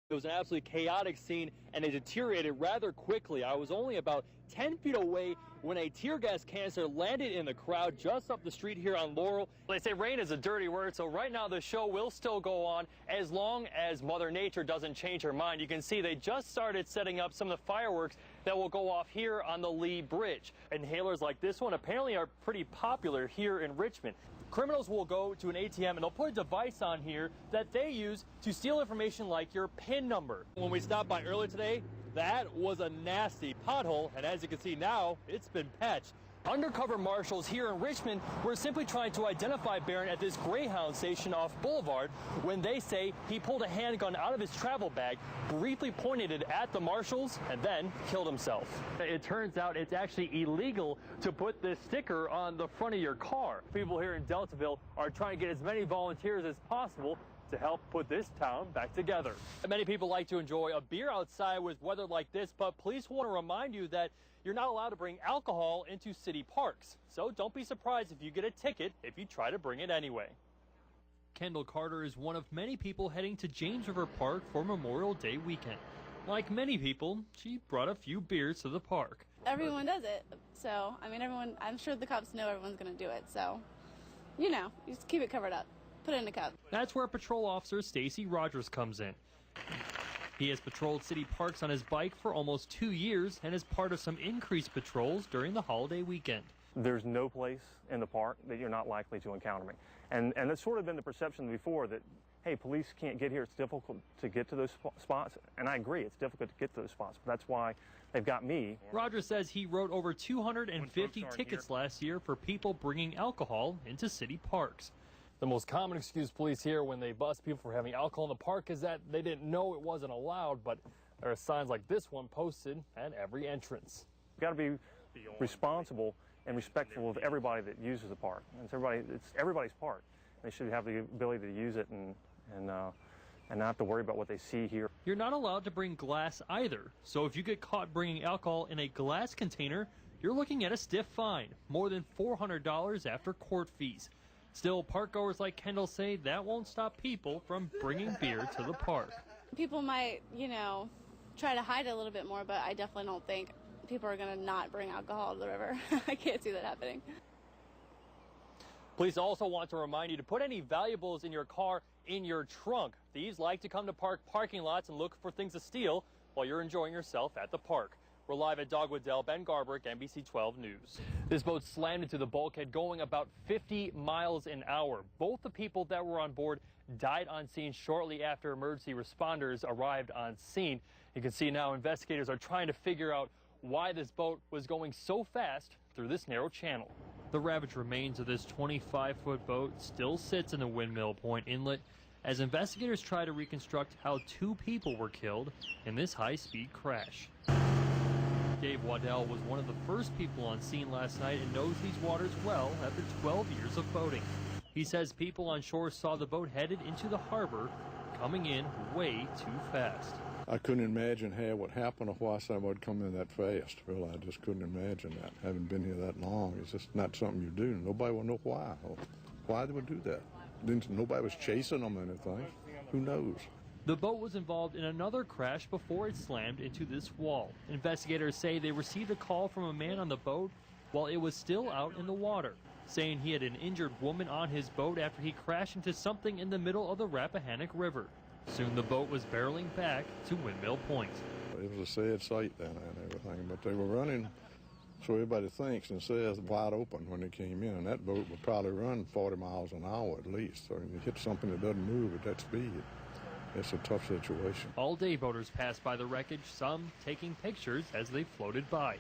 It was an absolutely chaotic scene, and it deteriorated rather quickly. I was only about 10 feet away when a tear gas canister landed in the crowd just up the street here on Laurel. They say rain is a dirty word, so right now the show will still go on as long as Mother Nature doesn't change her mind. You can see they just started setting up some of the fireworks that will go off here on the Lee Bridge. Inhalers like this one apparently are pretty popular here in Richmond. Criminals will go to an ATM and they'll put a device on here that they use to steal information like your PIN number. When we stopped by earlier today, that was a nasty pothole, and as you can see now, it's been patched. Undercover marshals here in Richmond were simply trying to identify Barron at this Greyhound station off Boulevard when they say he pulled a handgun out of his travel bag, briefly pointed it at the marshals, and then killed himself. It turns out it's actually illegal to put this sticker on the front of your car. People here in Deltaville are trying to get as many volunteers as possible to help put this town back together. Many people like to enjoy a beer outside with weather like this, but police want to remind you that you're not allowed to bring alcohol into city parks. So don't be surprised if you get a ticket if you try to bring it anyway. Kendall Carter is one of many people heading to James River Park for Memorial Day weekend. Like many people, she brought a few beers to the park. Everyone does it. So, I mean, I'm sure the cops know everyone's going to do it. So, you know, you just keep it covered up. Put it in a cup. That's where Patrol Officer Stacy Rogers comes in. He has patrolled city parks on his bike for almost 2 years and is part of some increased patrols during the holiday weekend. There's no place in the park that you're not likely to encounter me. And that's sort of been the perception before that, hey, police can't get here, it's difficult to get to those spots. And I agree, it's difficult to get to those spots, but that's why they've got me. Rogers says he wrote over 250 tickets last year for people bringing alcohol into city parks. The most common excuse police hear when they bust people for having alcohol in the park is that they didn't know it wasn't allowed, but there are signs like this one posted at every entrance. You've got to be responsible and respectful of everybody that uses the park. It's everybody's park. They should have the ability to use it and not have to worry about what they see here. You're not allowed to bring glass either, so if you get caught bringing alcohol in a glass container, you're looking at a stiff fine, more than $400 after court fees. Still, parkgoers like Kendall say that won't stop people from bringing beer to the park. People might, you know, try to hide it a little bit more, but I definitely don't think people are going to not bring alcohol to the river. I can't see that happening. Police also want to remind you to put any valuables in your car in your trunk. Thieves like to come to park parking lots and look for things to steal while you're enjoying yourself at the park. We're live at Dogwood Dell. Ben Garbrick, NBC 12 News. This boat slammed into the bulkhead going about 50 miles an hour. Both the people that were on board died on scene shortly after emergency responders arrived on scene. You can see now investigators are trying to figure out why this boat was going so fast through this narrow channel. The ravaged remains of this 25-foot boat still sits in the Windmill Point Inlet as investigators try to reconstruct how 2 people were killed in this high-speed crash. Dave Waddell was one of the first people on scene last night and knows these waters well after 12 years of boating. He says people on shore saw the boat headed into the harbor, coming in way too fast. I couldn't imagine how it would happen or why someone would come in that fast. Really, I just couldn't imagine that. Having been here that long, it's just not something you do. Nobody will know why. Or why they would do that. Nobody was chasing them or anything. Who knows? The boat was involved in another crash before it slammed into this wall. Investigators say they received a call from a man on the boat while it was still out in the water, saying he had an injured woman on his boat after he crashed into something in the middle of the Rappahannock River. Soon the boat was barreling back to Windmill Point. It was a sad sight down there and everything, but they were running, so everybody thinks and says, wide open when they came in, and that boat would probably run 40 miles an hour at least. So you hit something that doesn't move at that speed. It's a tough situation. All day boaters passed by the wreckage, some taking pictures as they floated by.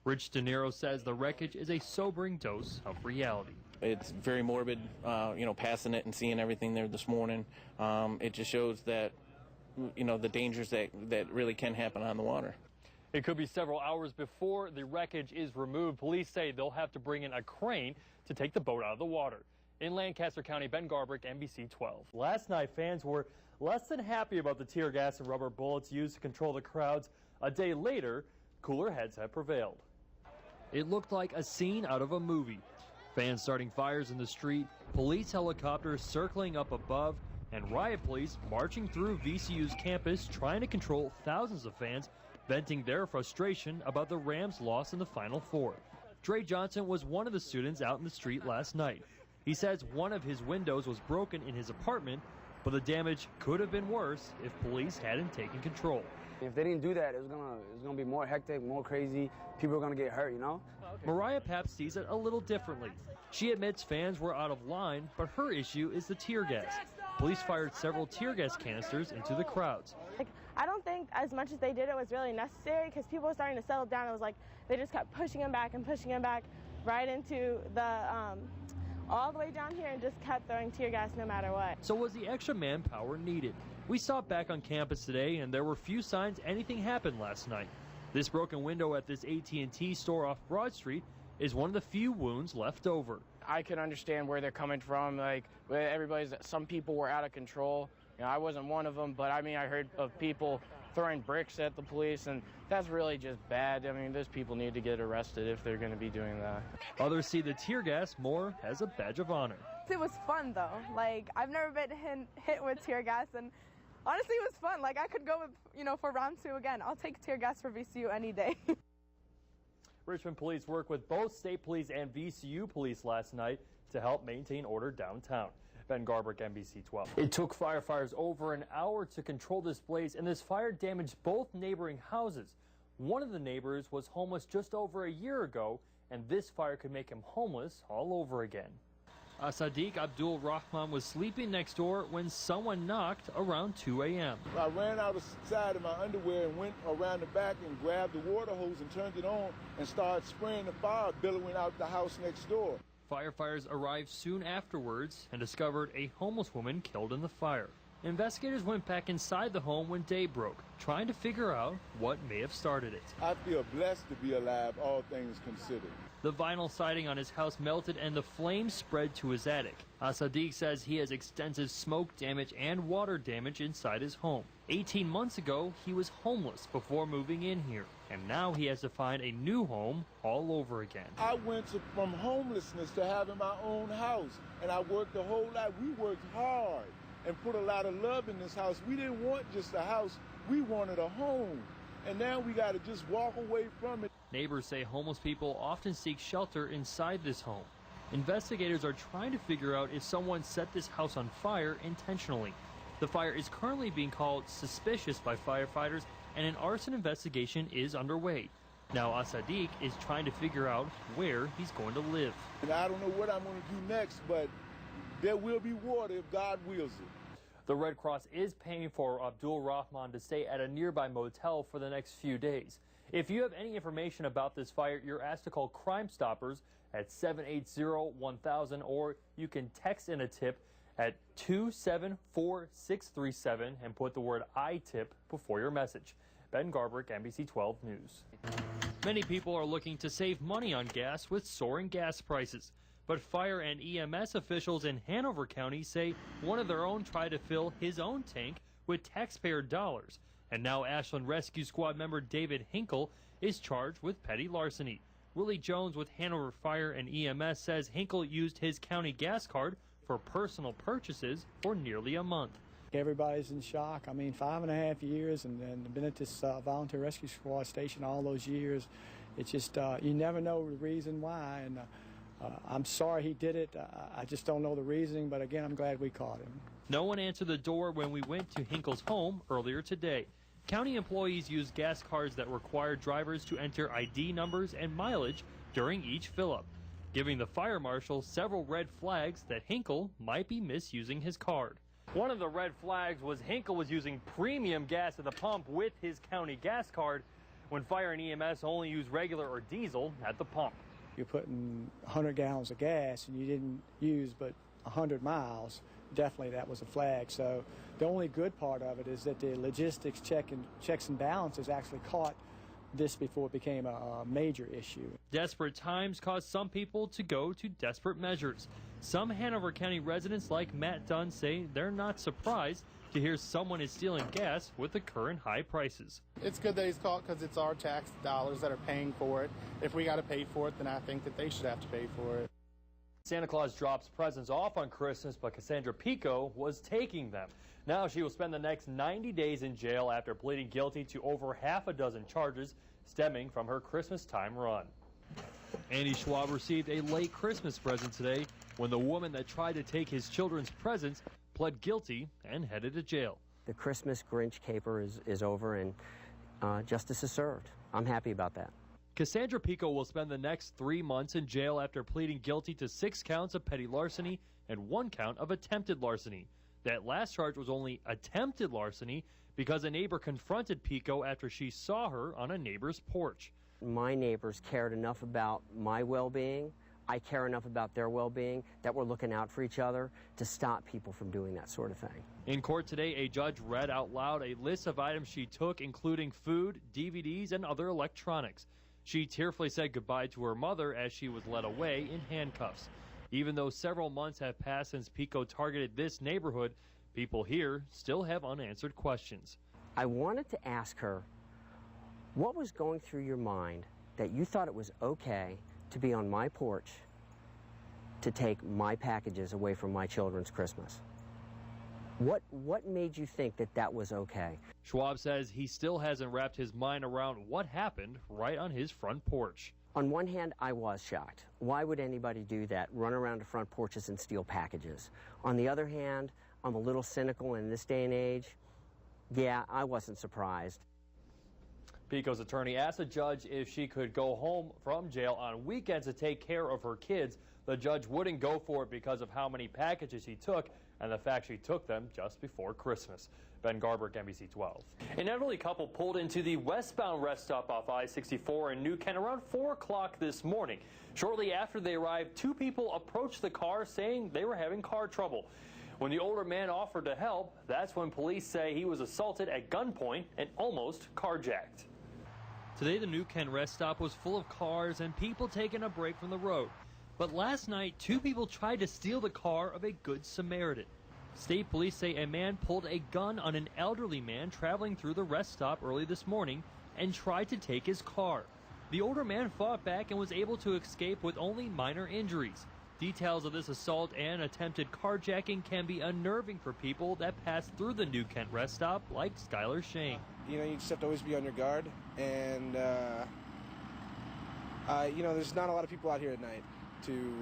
Rich De Niro says the wreckage is a sobering dose of reality. It's very morbid, passing it and seeing everything there this morning. It just shows that, the dangers that really can happen on the water. It could be several hours before the wreckage is removed. Police say they'll have to bring in a crane to take the boat out of the water. In Lancaster County, Ben Garbrick, NBC 12. Last night, fans were less than happy about the tear gas and rubber bullets used to control the crowds. A day later, cooler heads have prevailed. It looked like a scene out of a movie. Fans starting fires in the street, police helicopters circling up above, and riot police marching through VCU's campus trying to control thousands of fans venting their frustration about the Rams' loss in the Final Four. Dre Johnson was one of the students out in the street last night. He says one of his windows was broken in his apartment, but the damage could have been worse if police hadn't taken control. If they didn't do that, it's gonna be more hectic, more crazy. People are gonna get hurt, you know? Mariah Papp sees it a little differently. She admits fans were out of line, but her issue is the tear gas. Police fired several tear gas canisters into the crowds. I don't think as much as they did it was really necessary because people were starting to settle down. It was like they just kept pushing him back and pushing him back right into the all the way down here and just kept throwing tear gas no matter what. So was the extra manpower needed? We stopped back on campus today and there were few signs anything happened last night. This broken window at this AT&T store off Broad Street is one of the few wounds left over. I can understand where they're coming from. Like, some people were out of control. You know, I wasn't one of them, but I mean, I heard of people throwing bricks at the police, and that's really just bad. I mean, those people need to get arrested if they're going to be doing that. Others see the tear gas more as a badge of honor. It was fun though. Like, I've never been hit with tear gas, and honestly, it was fun. Like, I could go with, for round 2 again. I'll take tear gas for VCU any day. Richmond police worked with both state police and VCU police last night to help maintain order downtown. Ben Garbrick, NBC 12. It took firefighters over an hour to control this blaze, and this fire damaged both neighboring houses. One of the neighbors was homeless just over a year ago, and this fire could make him homeless all over again. Sadiq Abdul Rahman was sleeping next door when someone knocked around 2 a.m. I ran outside in my underwear and went around the back and grabbed the water hose and turned it on and started spraying the fire billowing out the house next door. Firefighters arrived soon afterwards and discovered a homeless woman killed in the fire. Investigators went back inside the home when day broke, trying to figure out what may have started it. I feel blessed to be alive, all things considered. The vinyl siding on his house melted and the flames spread to his attic. Sadiq says he has extensive smoke damage and water damage inside his home. 18 months ago, he was homeless before moving in here, and now he has to find a new home all over again. I went from homelessness to having my own house, and I worked a whole lot. We worked hard and put a lot of love in this house. We didn't want just a house, we wanted a home. And now we got to just walk away from it. Neighbors say homeless people often seek shelter inside this home. Investigators are trying to figure out if someone set this house on fire intentionally. The fire is currently being called suspicious by firefighters, and an arson investigation is underway. Now Sadiq is trying to figure out where he's going to live. And I don't know what I'm going to do next, but there will be water if God wills it. The Red Cross is paying for Abdul Rahman to stay at a nearby motel for the next few days. If you have any information about this fire, you're asked to call Crime Stoppers at 780-1000, or you can text in a tip at 274-637 and put the word I-TIP before your message. Ben Garbrick, NBC 12 News. Many people are looking to save money on gas with soaring gas prices. But fire and EMS officials in Hanover County say one of their own tried to fill his own tank with taxpayer dollars. And now Ashland Rescue Squad member David Hinkle is charged with petty larceny. Willie Jones with Hanover Fire and EMS says Hinkle used his county gas card for personal purchases for nearly a month. Everybody's in shock. I mean, 5.5 years and been at this volunteer rescue squad station all those years. It's just, you never know the reason why. And I'm sorry he did it. I just don't know the reasoning, but again, I'm glad we caught him. No one answered the door when we went to Hinkle's home earlier today. County employees use gas cards that require drivers to enter ID numbers and mileage during each fill-up, giving the fire marshal several red flags that Hinkle might be misusing his card. One of the red flags was Hinkle was using premium gas at the pump with his county gas card when fire and EMS only use regular or diesel at the pump. You're putting 100 gallons of gas and you didn't use but 100 miles. Definitely that was a flag. So the only good part of it is that the logistics checks and balances actually caught this before it became a major issue. Desperate times caused some people to go to desperate measures. Some Hanover County residents like Matt Dunn say they're not surprised to hear someone is stealing gas with the current high prices. It's good that he's caught because it's our tax dollars that are paying for it. If we got to pay for it, then I think that they should have to pay for it. Santa Claus drops presents off on Christmas, but Cassandra Pico was taking them. Now she will spend the next 90 days in jail after pleading guilty to over half a dozen charges stemming from her Christmas time run. Andy Schwab received a late Christmas present today when the woman that tried to take his children's presents pled guilty and headed to jail. The Christmas Grinch caper is over and justice is served. I'm happy about that. Cassandra Pico will spend the next 3 months in jail after pleading guilty to 6 counts of petty larceny and 1 count of attempted larceny. That last charge was only attempted larceny because a neighbor confronted Pico after she saw her on a neighbor's porch. My neighbors cared enough about my well-being, I care enough about their well-being, that we're looking out for each other to stop people from doing that sort of thing. In court today, a judge read out loud a list of items she took, including food, DVDs, and other electronics. She tearfully said goodbye to her mother as she was led away in handcuffs. Even though several months have passed since Pico targeted this neighborhood, people here still have unanswered questions. I wanted to ask her, what was going through your mind that you thought it was okay to be on my porch to take my packages away from my children's Christmas? What made you think that that was okay? Schwab says he still hasn't wrapped his mind around what happened right on his front porch. On one hand, I was shocked. Why would anybody do that, run around to front porches and steal packages? On the other hand, I'm a little cynical in this day and age. Yeah, I wasn't surprised. Pico's attorney asked the judge if she could go home from jail on weekends to take care of her kids. The judge wouldn't go for it because of how many packages she took and the fact she took them just before Christmas. Ben Garber, NBC 12. An elderly couple pulled into the westbound rest stop off I-64 in New Kent around 4 o'clock this morning. Shortly after they arrived, 2 people approached the car saying they were having car trouble. When the older man offered to help, that's when police say he was assaulted at gunpoint and almost carjacked. Today, the New Kent rest stop was full of cars and people taking a break from the road. But last night, 2 people tried to steal the car of a Good Samaritan. State police say a man pulled a gun on an elderly man traveling through the rest stop early this morning and tried to take his car. The older man fought back and was able to escape with only minor injuries. Details of this assault and attempted carjacking can be unnerving for people that pass through the New Kent rest stop, like Skylar Shane. You know, you just have to always be on your guard, and you know, there's not a lot of people out here at night to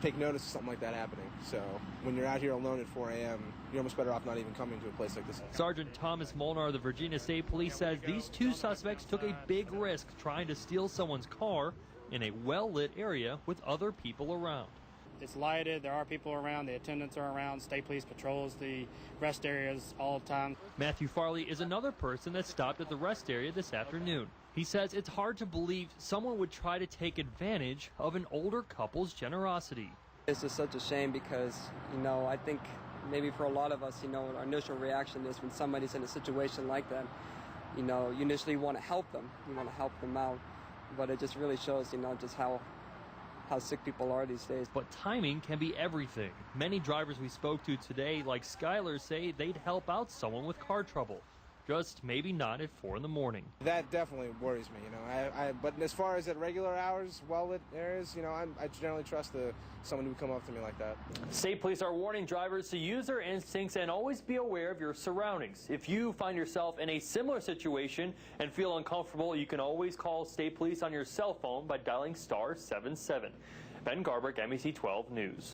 take notice of something like that happening. So when you're out here alone at 4 a.m., you're almost better off not even coming to a place like this. Sergeant Thomas Molnar of the Virginia State Police says these 2 suspects took a big risk trying to steal someone's car in a well-lit area with other people around. It's lighted, there are people around, the attendants are around, state police patrols the rest areas all the time. Matthew Farley is another person that stopped at the rest area this afternoon. He says it's hard to believe someone would try to take advantage of an older couple's generosity. It's just such a shame because, you know, I think maybe for a lot of us, you know, our initial reaction is when somebody's in a situation like that, you know, you initially want to help them. You want to help them out. But it just really shows, you know, just how sick people are these days. But timing can be everything. Many drivers we spoke to today, like Skylar, say they'd help out someone with car trouble. Just maybe not at 4 in the morning. That definitely worries me, you know. But as far as at regular hours, well-lit areas, you know, I generally trust someone who would come up to me like that. State police are warning drivers to use their instincts and always be aware of your surroundings. If you find yourself in a similar situation and feel uncomfortable, you can always call state police on your cell phone by dialing *77. Ben Garber, NBC 12 News.